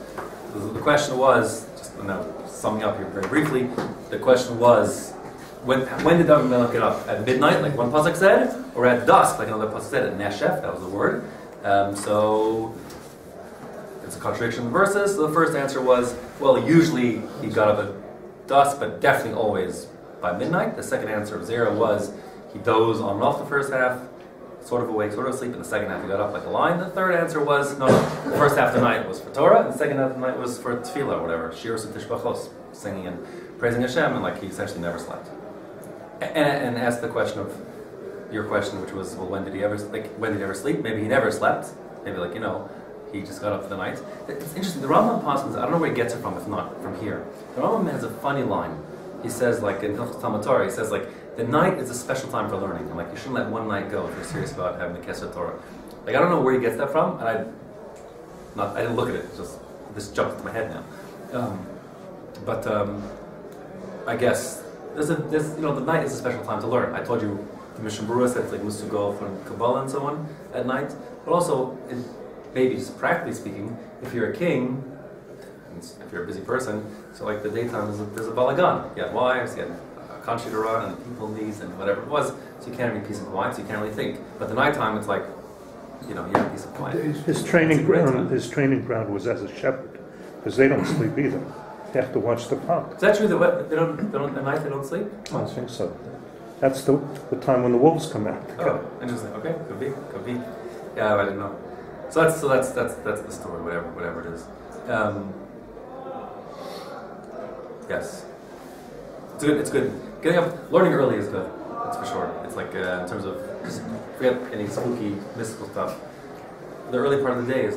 the question was, just summing up here very briefly, the question was, when did Dovid HaMelech get up? At midnight, like one pasuk said, or at dusk, like another pasuk said, at Neshef, that was the word. So it's a contradiction in the verses. So the first answer was, well, usually he got up at dusk, but definitely always by midnight. The second answer of Zera was he dozed on and off the first half, sort of awake, sort of asleep. In the second half, he got up like a lion. The third answer was, no, the first half of the night was for Torah, and the second half of the night was for Tefillah, or whatever, Shir Satish Brachos, singing and praising Hashem, and he essentially never slept. And asked the question of your question, which was, well, when did he ever sleep? Maybe he never slept. Maybe he just got up for the night. It's interesting. The Rambam passes, I don't know where he gets it from, if not from here. The Rambam has a funny line. He says, in Talmud Torah, he says, the night is a special time for learning. And you shouldn't let one night go if you're serious about having the Kesher Torah. I don't know where he gets that from, and I didn't look at it. This jumped into my head now. But I guess the night is a special time to learn. I told you the Mishnah Berurah said it's like Musugo from Kabbalah and so on at night. But also, maybe just practically speaking, if you're a king, if you're a busy person, so the daytime there's a balagan. You have wives, you have a country to run, and people needs, and whatever it was. So you can't have any peace and quiet. So you can't really think. But the nighttime, it's you have peace and quiet. His training ground was as a shepherd, because they don't sleep either. They have to watch the flock. Is that true that they don't at night they don't sleep? I think so. That's the time when the wolves come out. Oh, interesting. Okay, could be. Yeah, I didn't know. So that's the story. Whatever it is. Yes, it's good. Getting up, learning early is good. That's for sure. It's in terms of just forget any spooky mystical stuff. The early part of the day is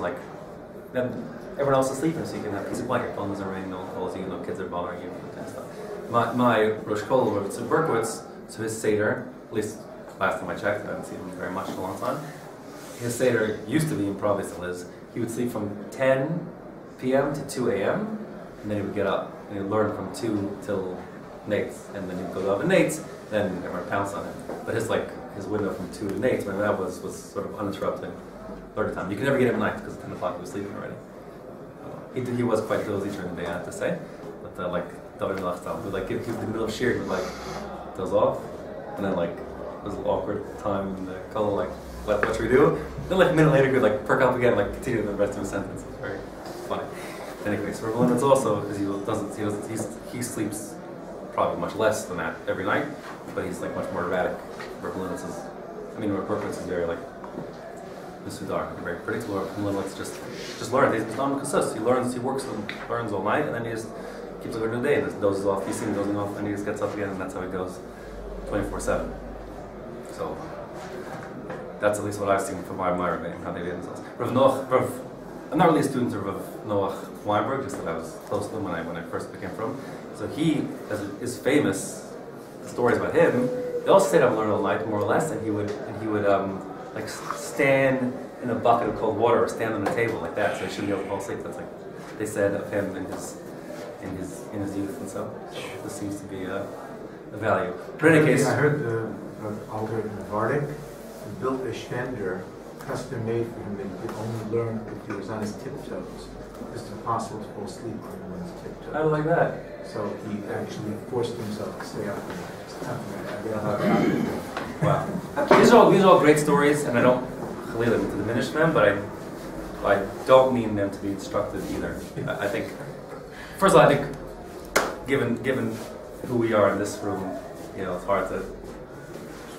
then everyone else is sleeping, so you can have peace and quiet. Your phone doesn't ring, no one calls you, no kids are bothering you, that kind of stuff. My Rosh Kol, Rabbi Padowitz, so his Seder, at least last time I checked, I haven't seen him very much in a long time. His Seder used to be, and probably still is, he would sleep from 10 p.m. to 2 a.m., and then he would get up, and he'd learn from 2 till Nate's, and then he'd go to up at Nate's, then everyone pounced on him. But his his window from 2 to 8, when that was sort of uninterrupted learning time. You can never get him at night because at 10 o'clock he was sleeping already. He was quite dozy during the day, I have to say. But like Dovid HaMelech style, he would like give in the middle of shir, he would like doze off, and then like it was an awkward time in the color, like what should we do? Then like a minute later he would like perk up again, and, like continue the rest of the sentence. It's very funny. Anyway, so Rabbi also because he sleeps probably much less than that every night, but he's like much more erratic. Rabbi Padowitz is very like Sudar, very predictable. Let's just learn. He's not consistent. He works and learns all night, and then he just keeps learning the day, and just dozes off. He's seen dozing off, and he just gets up again, and that's how he goes 24/7. So that's at least what I've seen from my Rabbi, how they did themselves. I'm not really a student of Rav Noach Weinberg, just that I was close to him when I first became from. So he is famous. The stories about him. They also stayed up and learned all night, more or less, and he would like stand in a bucket of cold water or stand on a table like that, so he shouldn't be able to fall asleep. That's like they said of him in his youth, and so this seems to be a value. But in any case, I heard Alder Vardik built a shtender custom made for him that he could only learn if he was on his tiptoes. It's impossible to fall asleep on his tiptoes. I like that. So he actually forced himself to stay up. Wow. These are all great stories, and I don't believe them to diminish them, but I don't mean them to be destructive either. I think, first of all, I think, given who we are in this room, it's hard to.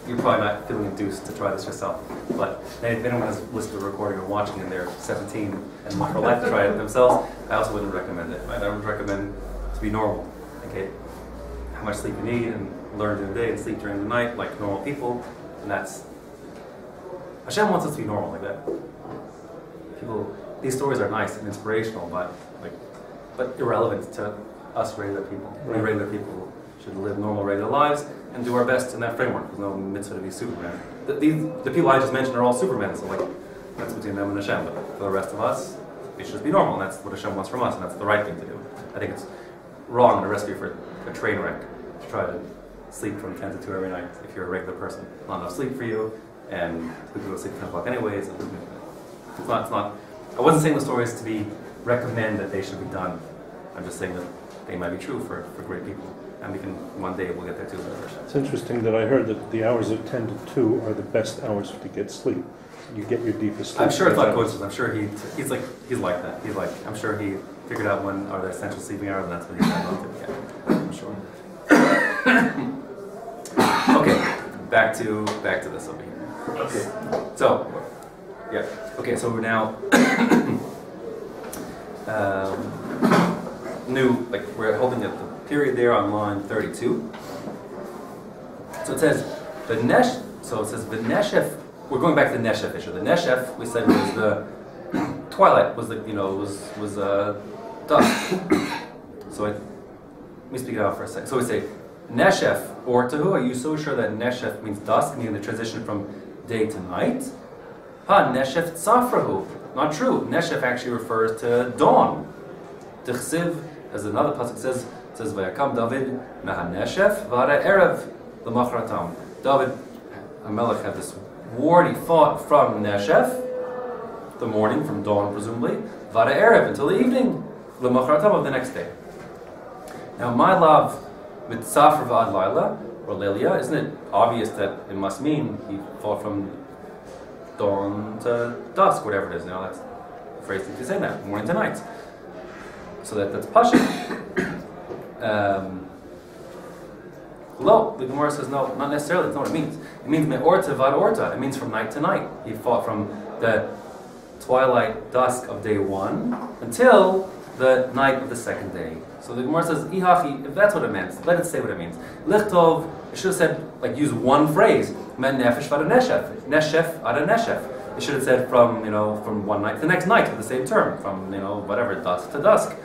You're probably not feeling induced to try this yourself, but if anyone has listened to a recording or watching and they're 17 and want their life to try it themselves, I also wouldn't recommend it. Right? I would recommend to be normal. Okay, how much sleep you need, and learn during the day and sleep during the night like normal people, and that's Hashem wants us to be normal like that. These stories are nice and inspirational, but irrelevant to us regular people. We regular people should live normal regular lives and do our best in that framework. There's no mitzvah to be Superman. The people I just mentioned are all Supermen, so that's between them and Hashem. But for the rest of us, we should just be normal, and that's what Hashem wants from us, and that's the right thing to do. I think it's wrong in a recipe for a train wreck to try to sleep from 10 to 2 every night if you're a regular person. Not enough sleep for you, and people go to sleep at 10 o'clock anyways. It's not. I wasn't saying the stories to recommend that they should be done. I'm just saying that they might be true for great people, and one day we'll get there too. It's interesting that I heard that the hours of 10 to 2 are the best hours to get sleep. You get your deepest sleep. I'm sure it's not coincidence. I'm sure he's like that. I'm sure he figured out when are the essential sleeping hours, and that's what he's done to. Yeah, I'm sure. Okay, back to this over here. Okay. So, yeah. Okay, so we're now we're holding at the period there on line 32. So it says V'neshef. We're going back to the neshef issue. The neshef we said was the twilight. Was dusk. So let me speak it out for a second. So we say neshef or tahu. Are you so sure that neshef means dusk, meaning the transition from day to night? Ha neshef tzafrahu. Not true. Neshef actually refers to dawn. Tichsiv, as another pasuk says Vayakam David meha neshef v'ara erev l'machratam. Dovid HaMelech had this war, and he fought from neshef, the morning, from dawn presumably, v'ara erev, until the evening, l'machratam, of the next day. Now, my love, mitzafr v'ad laila, or lelia, isn't it obvious that it must mean he fought from dawn to dusk, whatever it is? Now, that's the phrase that you say that, morning to night. So that's pashut. Lo, the Gemorah says no, not necessarily. That's not what it means. It means me'orta vad orta. It means from night to night. He fought from the twilight dusk of day 1 until the night of the second day. So the Gemorah says, Ihachi, if that's what it meant, let it say what it means. Lichtov, it should have said, use one phrase. Men nefesh vada neshef. Neshef ada neshef. It should have said from one night to the next night with the same term. From, whatever, dusk to dusk.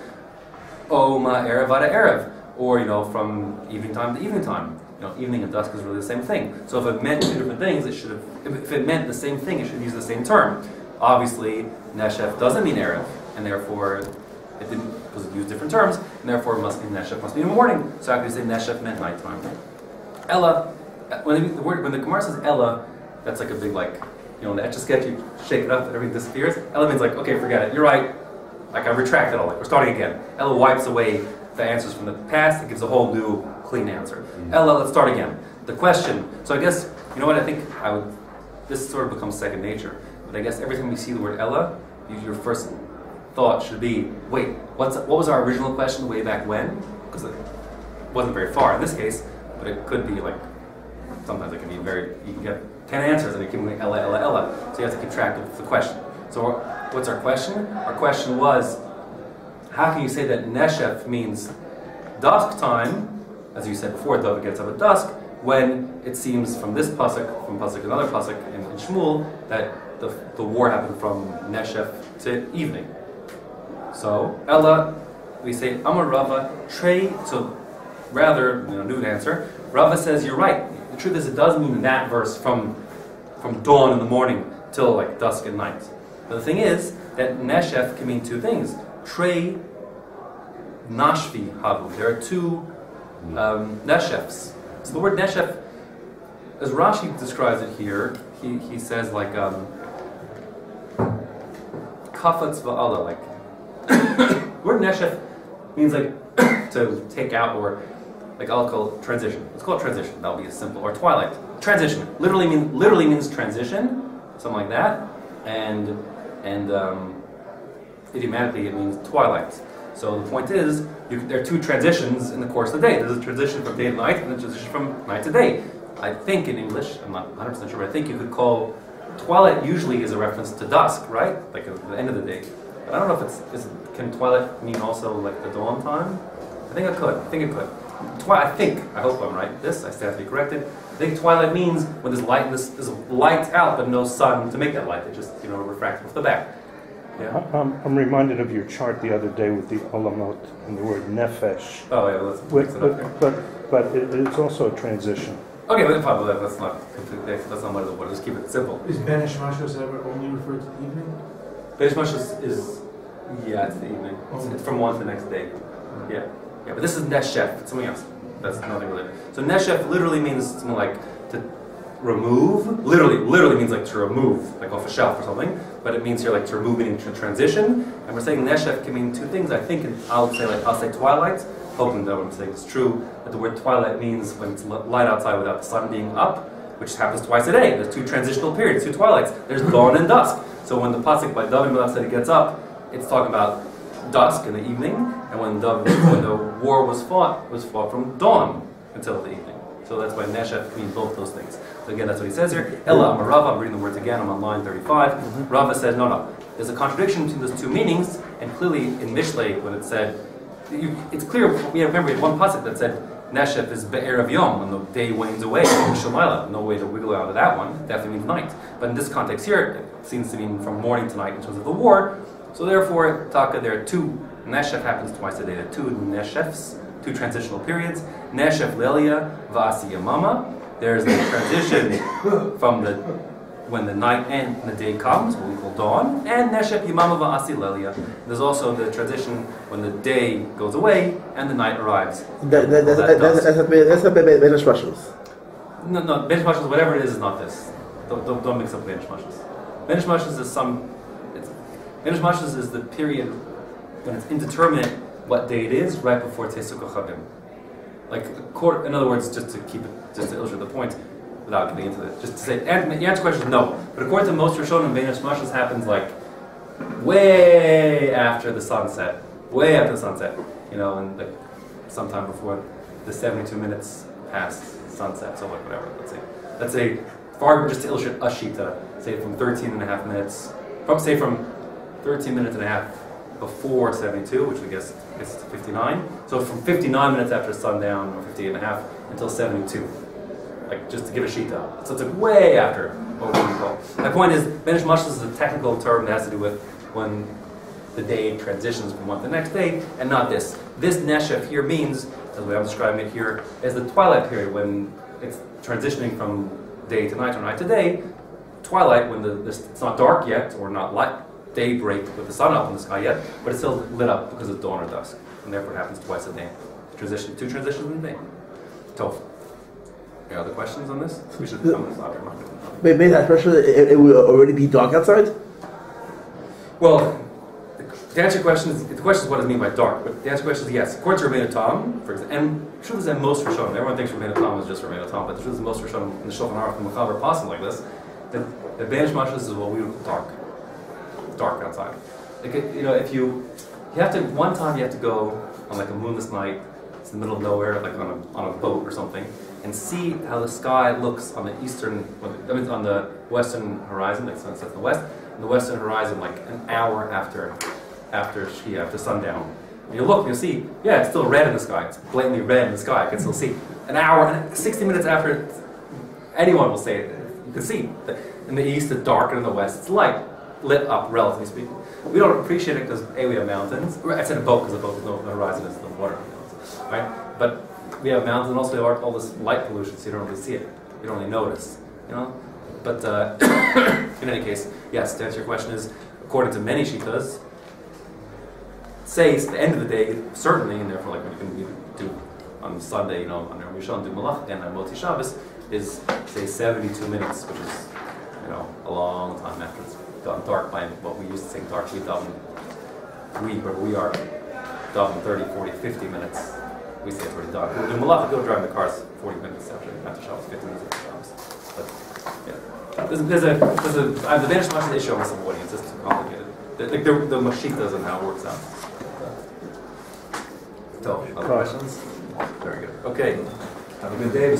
O ma erev vada erev. Or, from evening time to evening time. Evening and dusk is really the same thing. So if it meant two different things, it should have, if it meant the same thing, it should use the same term. Obviously, neshef doesn't mean erev, and therefore it didn't, because it used different terms, and therefore it must mean neshef must be in the morning. So I could say neshef meant nighttime. Ella, when the Gemorah says Ella, that's like a big in the Etch-a-Sketch, you shake it up and everything disappears. Ella means okay, forget it. You're right. I retract it all. We're starting again. Ella wipes away the answers from the past. It gives a whole new, clean answer. Ella, let's start again. The question. So I guess I think this sort of becomes second nature. But I guess every time you see the word Ella, your first thought should be, wait, what was our original question way back when? Because it wasn't very far in this case, but it could be sometimes it can be you can get 10 answers and it can be Ella, Ella, Ella. So you have to keep track of the question. So what's our question? Our question was, how can you say that Neshef means dusk time, as you said before, David gets up at dusk, when it seems from this pasuk, from pasuk another pasuk in Shmuel, that the war happened from Neshef to evening. So Ella, we say Amar Rava Trey. So rather, new answer. Rava says you're right. The truth is, it does mean in that verse from dawn in the morning till dusk at night. But the thing is that Neshef can mean two things. Trey Nashvi Havu. There are two Neshefs. So the word Neshef, as Rashi describes it here, he says Kafatz Va'ala, the word Neshef means to take out, or I'll call it transition. Let's call it transition. That'll be as simple. Or twilight. Transition. Literally means transition, something like that. And idiomatically it means twilight. So the point is, there are two transitions in the course of the day. There's a transition from day to night, and a transition from night to day. I think in English, I'm not 100% sure, but I think you could call twilight usually is a reference to dusk, right? At the end of the day. But I don't know if can twilight mean also the dawn time? I think it could. I hope I'm right. I stand to be corrected. I think twilight means when there's light out, but no sun to make that light. It just refracts off the back. Yeah. I'm reminded of your chart the other day with the olamot and the word nefesh. Oh yeah, let's mix it up there. But it's also a transition. Okay, but probably that's not completely. That's not one of the words. Just keep it simple. Is Ben Ishmashos ever only referred to the evening? Ben Ishmashos is it's the evening. It's from one to the next day. Yeah. Yeah, but this is Neshef. It's something else. That's nothing related. So Neshef literally means something to remove. Literally means to remove, off a shelf or something. But it means here to remove, meaning to transition. And we're saying Neshef can mean two things. I think I'll say twilight, hoping that what I'm saying is true. That the word twilight means when it's light outside without the sun being up, which happens twice a day. There's two transitional periods, two twilights. There's dawn and dusk. So when the pasuk by Dovid HaMelech said he gets up, it's talking about dusk in the evening, and when the war was fought from dawn until the evening. So that's why Neshef means both those things. So again, that's what he says here. Ella Amar Rava, I'm reading the words again, I'm on line 35. Rava says, no. There's a contradiction between those two meanings, and clearly in Mishlei, when it said, it's clear, remember we had one pasuk that said, Neshef is Be'erev Yom, when the day wanes away, Shemaila. No way to wiggle out of that one, it definitely means night. But in this context here, it seems to mean from morning to night in terms of the war. So therefore, Taka, there are two. Neshef happens twice a day. There are two Neshefs, two transitional periods. Neshef Lelia Vasi Yamama. There's the transition from when the night ends and the day comes, what we call dawn. And Neshef Yamama Vasi Lelia. There's also the transition when the day goes away and the night arrives. That's not Ben Ishmashos. No, Ben Ishmashos, whatever it is not this. Don't mix up Ben Ishmashos. Ben Ishmashos is Ben Ishmashos is the period when it's indeterminate what day it is, right before Tesuk Chabim. In other words, just to illustrate the point, without getting into it, just to say, and the answer to the question is no. But according to most Rishonim, Ben Ishmashos happens way after the sunset, and sometime before the 72 minutes past sunset. So whatever, let's say, just to illustrate a shita, say from 13 and a half minutes, from 13 minutes and a half before 72, which I guess is 59. So from 59 minutes after sundown, or 58 and a half, until 72. Just to give a shita. So it's way after what we call. My point is, Ben Ishmashos is a technical term that has to do with when the day transitions from one to the next day, and not this. This Neshef here means, as the way I'm describing it here, is the twilight period, when it's transitioning from day to night or night to day. Twilight, when it's not dark yet, or not light, daybreak with the sun up in the sky yet, but it's still lit up because it's dawn or dusk, and therefore it happens twice a day. Two transitions in a day. Tov. Any other questions on this? We should come this out. Maybe that pressure, it will already be dark outside? Well, to answer your question, the question is what does it mean by dark? But the answer to the question is yes. According to Rabbeinu Tam, for example, and the truth is that most Rishonim, everyone thinks Rabbeinu Tam is just Rabbeinu Tam, but the truth is most Rishonim in the Shulchan Aruch and Mechaber passing like this, that the Banish Mashas is what we would call dark. Dark outside. Like, if you have to, one time you have to go on like a moonless night, it's in the middle of nowhere, like on a boat or something, and see how the sky looks on the on the western horizon, like sunset in the west, and the western horizon like an hour after Shkia, after sundown. And you look, you'll see, yeah, it's still red in the sky. It's blatantly red in the sky. I can still see. An hour and 60 minutes after, anyone will say it. You can see that in the east it's dark, and in the west it's light, lit up, relatively speaking. We don't appreciate it because we have mountains. I said a boat because the boat is no horizon, is the water, right? But we have mountains, and also we have all this light pollution, so you don't really see it. You don't really notice, But in any case, yes. To answer your question is, according to many shittas, say it's the end of the day, certainly, and therefore, like what you can do on Sunday, on Yom Rishon, do Malach, and on Motzi Shabbos, is say 72 minutes, which is a long time after it's gotten dark by what we used to say dark. We are daven 30, 40, 50 minutes. We say it's already dark. We'll do Malach, go drive the cars 40 minutes after Shabbos, 50 minutes after Shabbos. But yeah, the Banish Mashas issue I'm avoiding. It's just too complicated. The Mashitas and how it works out. So, other questions? Very good. Okay. Have a good day.